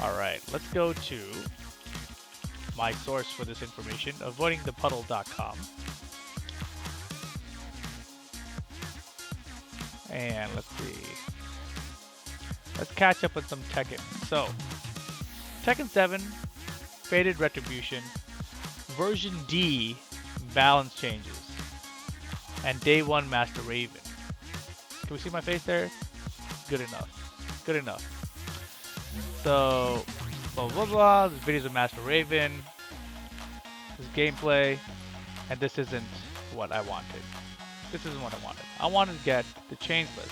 Alright, let's go to my source for this information, avoidingthepuddle.com. And let's see. Let's catch up on some Tekken. So, Tekken 7, Faded Retribution, version D, balance changes, and Day 1 Master Raven. Can we see my face there? Good enough. Good enough. So, blah blah blah. This video's of Master Raven. This is gameplay, and this isn't what I wanted. This isn't what I wanted. I wanted to get the change list.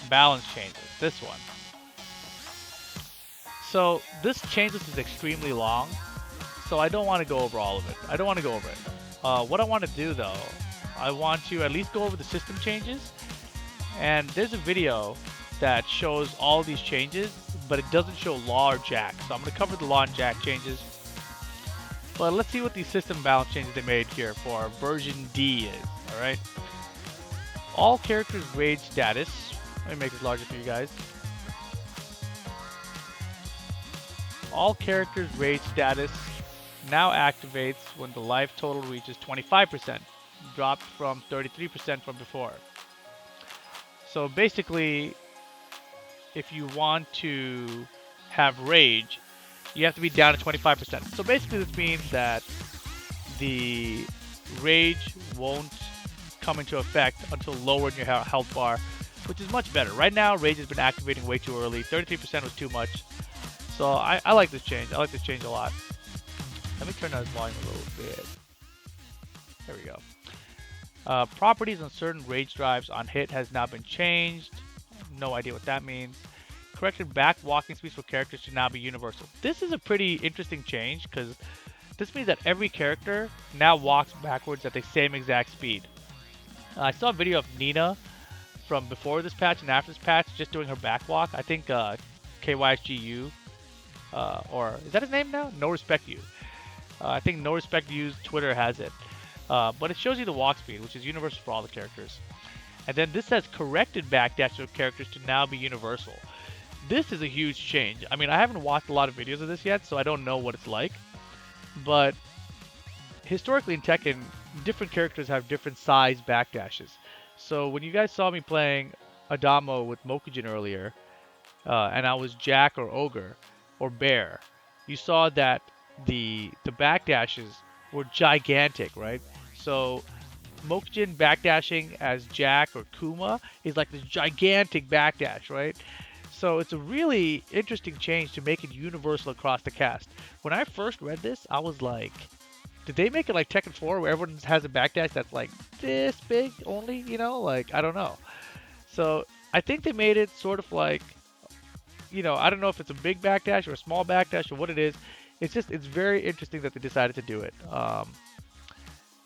Balance changes. This one. So this change list is extremely long, so I don't want to go over all of it. I don't want to go over it. What I want to do though, I want to at least go over the system changes. And there's a video that shows all these changes, but it doesn't show law or jack. So I'm going to cover the law and jack changes. But let's see what these system balance changes they made here for version D is. Alright. All characters' rage status. Let me make this larger for you guys. All characters' rage status now activates when the life total reaches 25%, dropped from 33% from before. So basically, if you want to have rage, you have to be down to 25%. So basically this means that the rage won't come into effect until lower in your health bar, which is much better. Right now, rage has been activating way too early. 33% was too much. So I like this change. I like this change a lot. Let me turn down this volume a little bit. There we go. Properties on certain rage drives on hit has now been changed. No idea what that means. Corrected back walking speeds for characters should now be universal. This is a pretty interesting change because this means that every character now walks backwards at the same exact speed. I saw a video of Nina from before this patch and after this patch just doing her back walk. I think KYSGU, or is that his name now? No Respect You. I think No Respect You's Twitter has it. But it shows you the walk speed, which is universal for all the characters. And then this says corrected backdash of characters to now be universal. This is a huge change. I mean, I haven't watched a lot of videos of this yet, so I don't know what it's like. But historically in Tekken, different characters have different size backdashes. So when you guys saw me playing Adamo with Mokujin earlier, and I was Jack or Ogre or Bear, you saw that the backdashes were gigantic, right? So Mokujin backdashing as Jack or Kuma is like this gigantic backdash, right? So it's a really interesting change to make it universal across the cast. When I first read this, I was like, did they make it like Tekken 4 where everyone has a backdash that's like this big only, you know? Like, I don't know. So I think they made it sort of like, you know, I don't know if it's a big backdash or a small backdash or what it is. It's very interesting that they decided to do it.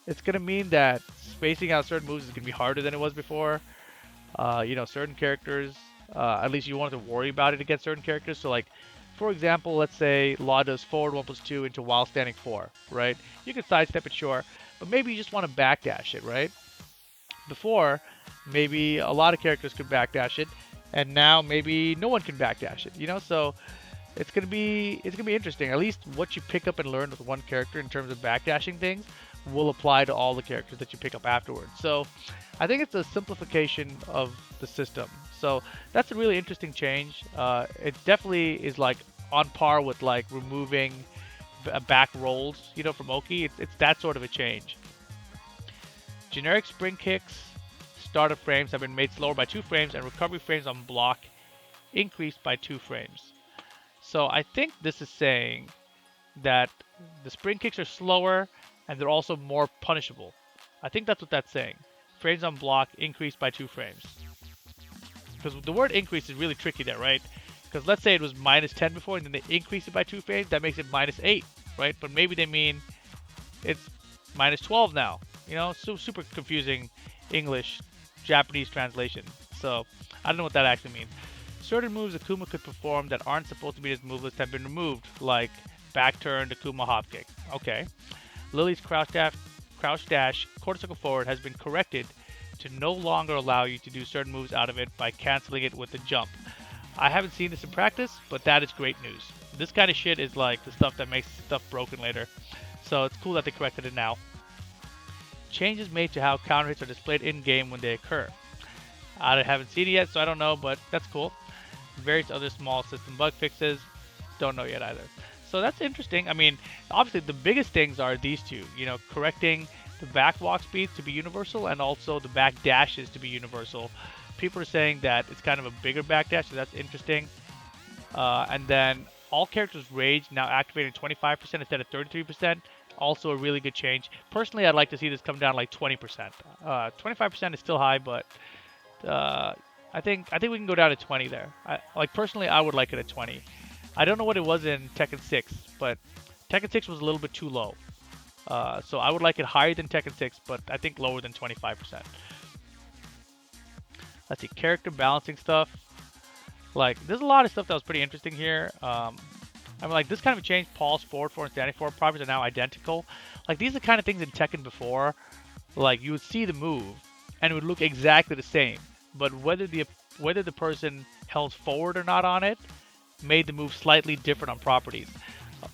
It's going to mean that spacing out certain moves is going to be harder than it was before. You know, certain characters, at least you won't have to worry about it against certain characters. So like, for example, let's say Law does forward 1+2 into while standing 4, right? You can sidestep it, sure, but maybe you just want to backdash it, right? Before, maybe a lot of characters could backdash it, and now maybe no one can backdash it, you know? So it's gonna be interesting. At least what you pick up and learn with one character in terms of backdashing things will apply to all the characters that you pick up afterwards. So I think it's a simplification of the system. So that's a really interesting change. It definitely is like on par with like removing back rolls, you know, from Oki. It's that sort of a change. Generic spring kicks, startup frames have been made slower by 2 frames, and recovery frames on block increased by 2 frames. So I think this is saying that the spring kicks are slower and they're also more punishable. I think that's what that's saying. Frames on block increased by 2 frames. Because the word increase is really tricky there, right? Because let's say it was -10 before and then they increase it by 2 frames, that makes it -8, right? But maybe they mean it's -12 now. You know, super confusing English, Japanese translation. So I don't know what that actually means. Certain moves Akuma could perform that aren't supposed to be in his move list have been removed, like back turn, Akuma hop kick. Okay. Lily's crouch dash, quarter circle forward has been corrected to no longer allow you to do certain moves out of it by canceling it with a jump. I haven't seen this in practice, but that is great news. This kind of shit is like the stuff that makes stuff broken later. So it's cool that they corrected it now. Changes made to how counter hits are displayed in-game when they occur. I haven't seen it yet, so I don't know, but that's cool. Various other small system bug fixes, don't know yet either. So that's interesting. I mean, obviously the biggest things are these two, correcting the back walk speeds to be universal and also the back dashes to be universal. People are saying that it's kind of a bigger back dash, so that's interesting. And then all characters rage now activated 25% instead of 33%. Also a really good change. Personally, I'd like to see this come down like 20%. 25% is still high, but I think we can go down to 20 there. Personally, I would like it at 20. I don't know what it was in Tekken 6, but Tekken 6 was a little bit too low. So I would like it higher than Tekken 6, but I think lower than 25%. Let's see, character balancing stuff. There's a lot of stuff that was pretty interesting here. This kind of change, Paul's forward 4 and standing 4 properties are now identical. These are the kind of things in Tekken before, you would see the move, and it would look exactly the same. But whether the person held forward or not on it made the move slightly different on properties.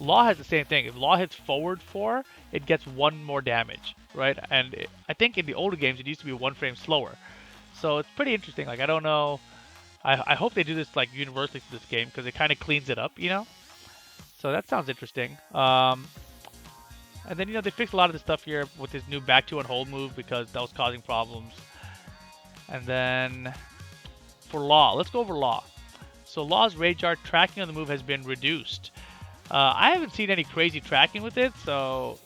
Law has the same thing. If Law hits forward 4, it gets 1 more damage, right? And I think in the older games it used to be 1 frame slower. So it's pretty interesting. I don't know. I hope they do this universally to this game because it kind of cleans it up, So that sounds interesting. And then they fixed a lot of the stuff here with this new back 2 and hold move because that was causing problems. And then for Law, let's go over Law. So Law's rage art tracking on the move has been reduced. I haven't seen any crazy tracking with it, so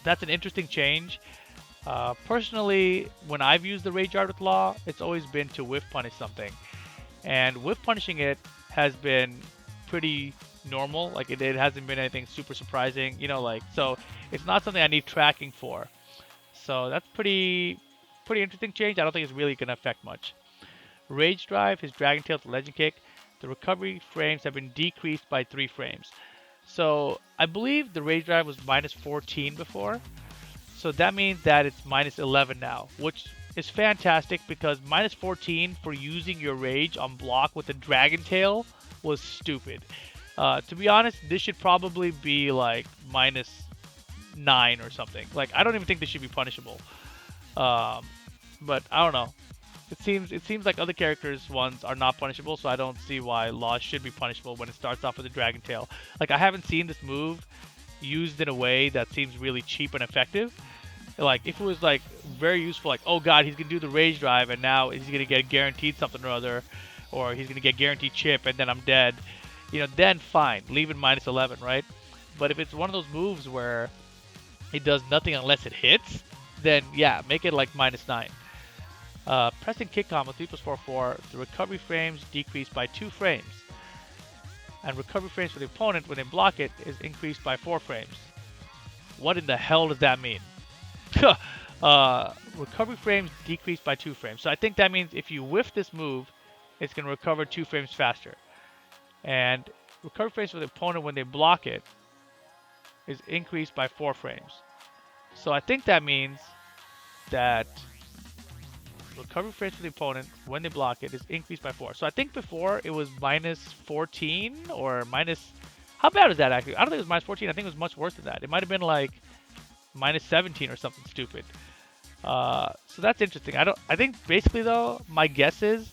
that's an interesting change. Personally, when I've used the rage art with Law, it's always been to whiff punish something. And whiff punishing it has been pretty normal. It hasn't been anything super surprising, so it's not something I need tracking for. So that's pretty interesting change. I don't think it's really going to affect much. Rage Drive, his Dragon Tail to Legend Kick, the recovery frames have been decreased by 3 frames. So I believe the Rage Drive was minus 14 before. So that means that it's minus 11 now, which is fantastic because minus 14 for using your Rage on block with the Dragon Tail was stupid. To be honest, this should probably be minus 9 or something. I don't even think this should be punishable. But I don't know. It seems like other characters' ones are not punishable, so I don't see why Law should be punishable when it starts off with a Dragon Tail. I haven't seen this move used in a way that seems really cheap and effective. If it was very useful, oh god, he's gonna do the Rage Drive and now he's gonna get guaranteed something or other, or he's gonna get guaranteed chip and then I'm dead. Then fine, leave it minus 11, right? But if it's one of those moves where it does nothing unless it hits, then yeah, make it minus 9. Pressing kick combo 3 plus 4 4. The recovery frames decrease by 2 frames. And recovery frames for the opponent when they block it is increased by 4 frames. What in the hell does that mean? Recovery frames decrease by 2 frames. So I think that means if you whiff this move, it's going to recover 2 frames faster. And recovery frames for the opponent when they block it is increased by 4 frames. So I think that means that recovery frames for the opponent when they block it is increased by 4. So I think before it was minus 14 or minus... How bad is that actually? I don't think it was minus 14. I think it was much worse than that. It might have been minus 17 or something stupid. So that's interesting. I think basically though, my guess is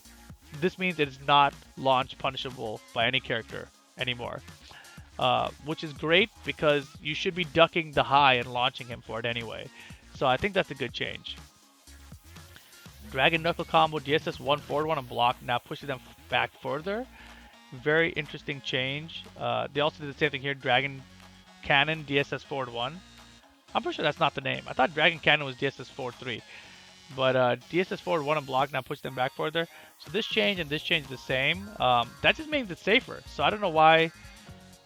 this means it is not launch punishable by any character anymore. Which is great because you should be ducking the high and launching him for it anyway. So I think that's a good change. Dragon Knuckle combo, DSS 1 forward 1 on block, now pushes them back further. Very interesting change. They also did the same thing here, Dragon Cannon, DSS forward 1. I'm pretty sure that's not the name. I thought Dragon Cannon was DSS forward 3. But DSS forward 1 on block, now push them back further. So this change and this change is the same. That just means it's safer. So I don't know why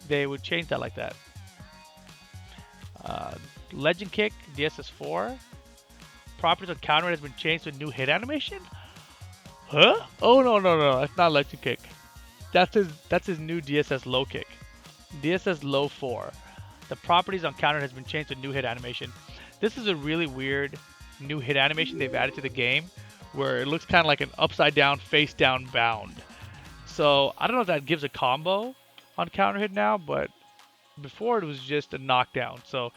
they would change that like that. Legend Kick, DSS 4. Properties on counter has been changed to a new hit animation? Huh? Oh no, that's not Legend Kick. That's his new DSS low kick. DSS low 4. The properties on counter has been changed to a new hit animation. This is a really weird new hit animation they've added to the game where it looks kind of like an upside down, face down bound. So I don't know if that gives a combo on counter hit now, but before it was just a knockdown. So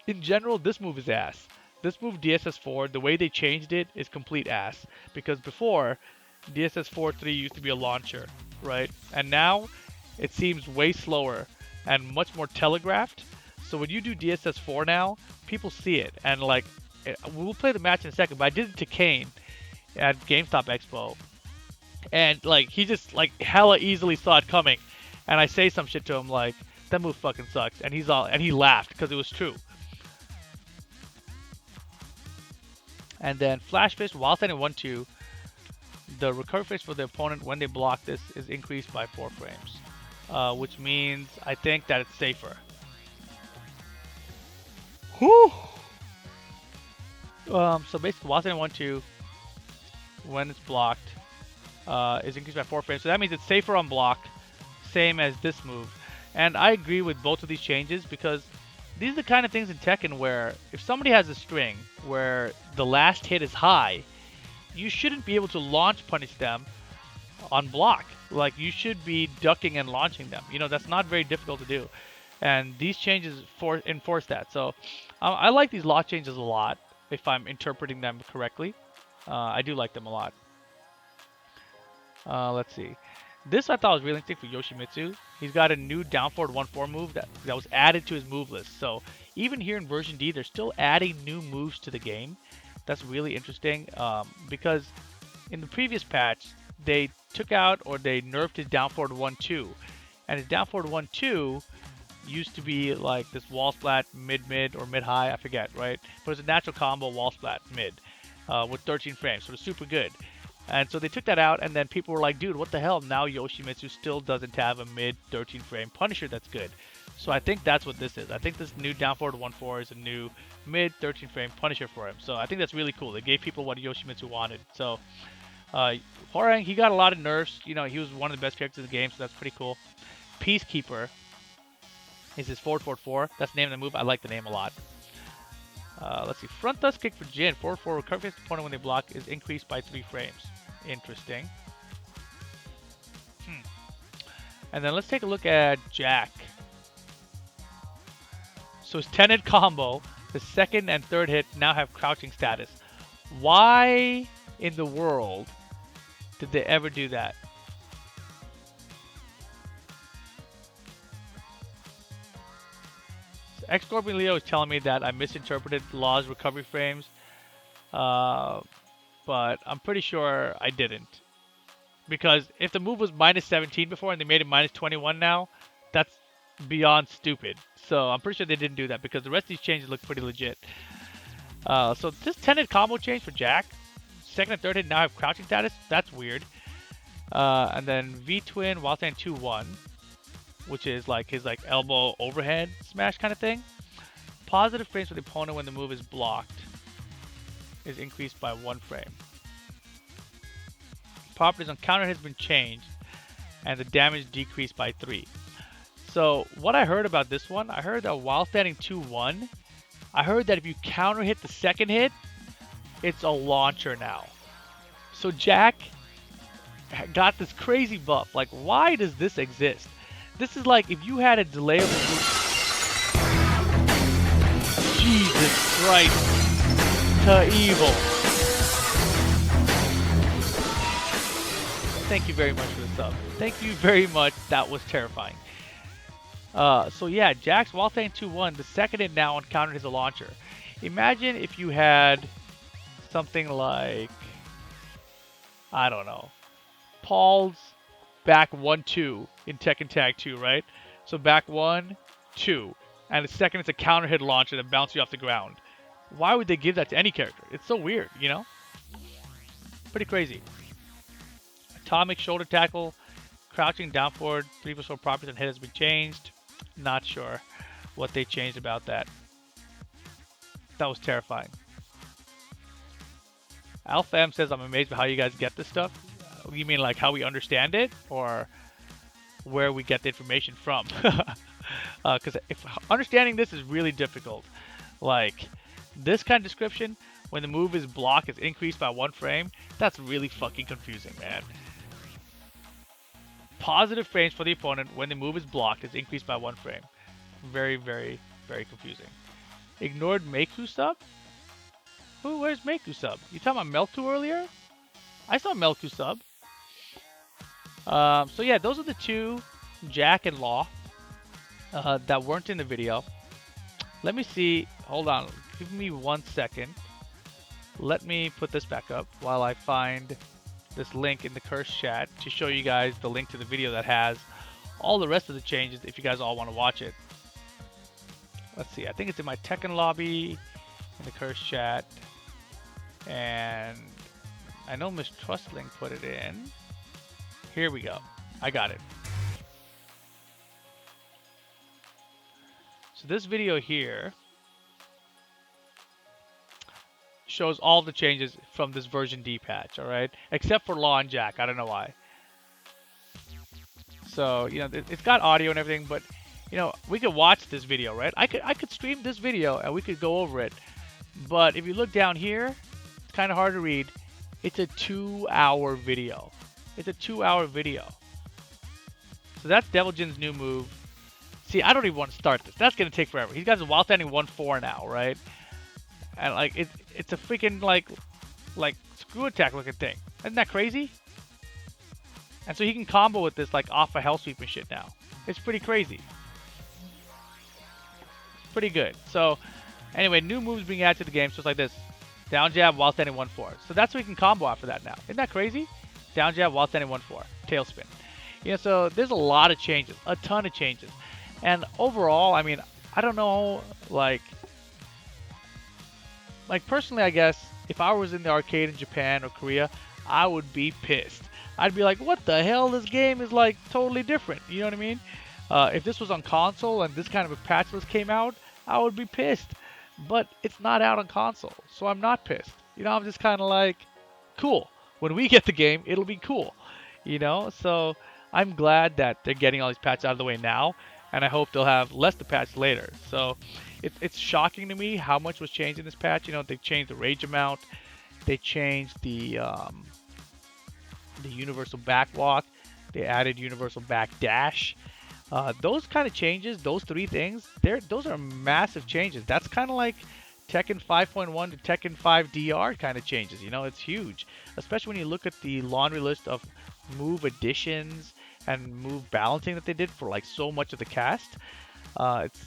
in general, this move is ass. This move DSS4, the way they changed it is complete ass. Because before, DSS4-3 used to be a launcher, right? And now it seems way slower and much more telegraphed. So when you do DSS4 now, people see it. And like, we'll play the match in a second, but I did it to Kane at GameStop Expo. And like, he just like hella easily saw it coming. And I say some shit to him like, that move fucking sucks. And he laughed because it was true. And then Flash Fist, while standing 1-2, the recovery phase for the opponent when they block this is increased by 4 frames. Which means I think that it's safer. Whew. So basically, while standing 1-2, when it's blocked, is increased by 4 frames. So that means it's safer on block, same as this move. And I agree with both of these changes because these are the kind of things in Tekken where if somebody has a string where the last hit is high, you shouldn't be able to launch punish them on block. Like, you should be ducking and launching them. You know, that's not very difficult to do. And these changes enforce that. So I like these law changes a lot if I'm interpreting them correctly. I do like them a lot. Let's see. This I thought was really interesting for Yoshimitsu. He's got a new down forward 1-4 move that was added to his move list. So even here in version D, they're still adding new moves to the game. That's really interesting because in the previous patch, they took out or they nerfed his down forward 1-2. And his down forward 1-2 used to be like this wall splat mid-mid or mid-high, I forget, right? But it's a natural combo wall splat mid with 13 frames, so it's super good. And so they took that out, and then people were like, dude, what the hell? Now Yoshimitsu still doesn't have a mid 13 frame Punisher that's good. So I think that's what this is. I think this new down forward 1-4 is a new mid 13 frame Punisher for him. So I think that's really cool. They gave people what Yoshimitsu wanted. So Hwoarang, he got a lot of nerfs. You know, he was one of the best characters in the game, so that's pretty cool. Peacekeeper is his forward 4-4. That's the name of the move. I like the name a lot. Let's see. Front thrust kick for Jin. Forward 4 recovery the opponent when they block is increased by 3 frames. Interesting. And then let's take a look at Jack. So his 10-hit combo, the second and third hit now have crouching status. Why in the world did they ever do that? So X-Scorpion Leo is telling me that I misinterpreted Law's recovery frames. But I'm pretty sure I didn't. Because if the move was minus 17 before and they made it minus 21 now, that's beyond stupid. So I'm pretty sure they didn't do that because the rest of these changes look pretty legit. So this 10-hit combo change for Jack, second and third hit now have crouching status. That's weird. And then V-Twin while standing 2-1, which is like his like elbow overhead smash kind of thing. Positive frames for the opponent when the move is blocked is increased by 1 frame. Properties on counter has been changed, and the damage decreased by 3. So what I heard about this one, I heard that while standing 2-1, I heard that if you counter hit the second hit, it's a launcher now. So Jack got this crazy buff. Like, why does this exist? This is like if you had a delayable move. Jesus Christ. To evil. Thank you very much for the sub. Thank you very much. That was terrifying. So yeah, Jack's while staying 2-1, the second hit now encountered as a launcher. Imagine if you had something like, I don't know, Paul's back 1-2 in Tekken Tag 2, right? So back 1, 2, and the second it's a counter hit launcher that bounces you off the ground. Why would they give that to any character? It's so weird, you know? Pretty crazy. Atomic shoulder tackle, crouching down forward, 3+4 properties and hit has been changed. Not sure what they changed about that. That was terrifying. Alpha M says, I'm amazed by how you guys get this stuff. You mean like how we understand it? Or where we get the information from? Because if understanding this is really difficult. Like, this kind of description, when the move is blocked, is increased by 1 frame, that's really fucking confusing, man. positive frames for the opponent when the move is blocked is increased by 1 frame. Very, very, very confusing. Ignored Meiku sub? Who? Where's Meiku sub? You talking about Melku earlier? I saw Melku sub. So yeah, those are the two, Jack and Law, that weren't in the video. Let me see. Hold on. Give me 1 second. Let me put this back up while I find this link in the curse chat to show you guys the link to the video that has all the rest of the changes if you guys all want to watch it. Let's see. I think it's in my Tekken lobby in the curse chat. And I know Miss Trustling put it in. Here we go. I got it. So this video here shows all the changes from this version D patch, all right? Except for Law and Jack. I don't know why. So, you know, it's got audio and everything, but, you know, we could watch this video, right? I could stream this video and we could go over it. But if you look down here, it's kind of hard to read. It's a 2-hour video. It's a 2-hour video. So that's Devil Jin's new move. See, I don't even want to start this. That's going to take forever. He's got his wild standing 1-4 now, right? And like it's a freaking like screw attack looking thing. Isn't that crazy? And so he can combo with this like off a hell sweep and shit now. It's pretty crazy. Pretty good. So anyway, new moves being added to the game. So it's like this. Down jab while standing 1-4. So that's what he can combo after that now. Isn't that crazy? Down jab while standing 1-4. Tailspin. You know, so there's a lot of changes. A ton of changes. And overall, I mean, I don't know, like personally, I guess, if I was in the arcade in Japan or Korea, I would be pissed. I'd be like, what the hell? This game is like totally different. You know what I mean? If this was on console and this kind of a patch list came out, I would be pissed. But it's not out on console, so I'm not pissed. You know, I'm just kind of like, cool. When we get the game, it'll be cool. You know, so I'm glad that they're getting all these patches out of the way now, and I hope they'll have less to patch later. So it's shocking to me how much was changed in this patch. You know, they changed the rage amount, they changed the universal backwalk, they added universal back dash. Those kind of changes, those 3 things, those are massive changes. That's kind of like Tekken 5.1 to Tekken 5 DR kind of changes. You know, it's huge, especially when you look at the laundry list of move additions and move balancing that they did for like so much of the cast.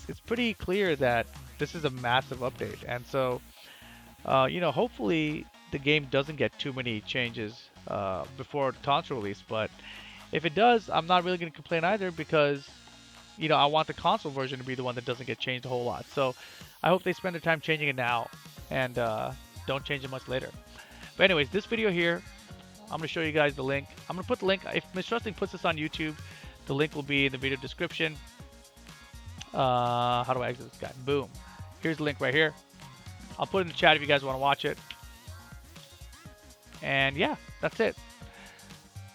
It's pretty clear that this is a massive update, and so you know, hopefully the game doesn't get too many changes before the console release. But if it does, I'm not really going to complain either, because you know, I want the console version to be the one that doesn't get changed a whole lot. So I hope they spend their time changing it now and don't change it much later. But anyways, this video here, I'm going to show you guys the link. I'm going to put the link, if Mistrusting puts this on YouTube, the link will be in the video description. How do I exit this guy? Boom. Here's the link right here. I'll put it in the chat if you guys want to watch it. And yeah, that's it.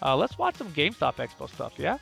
Let's watch some GameStop Expo stuff, yeah?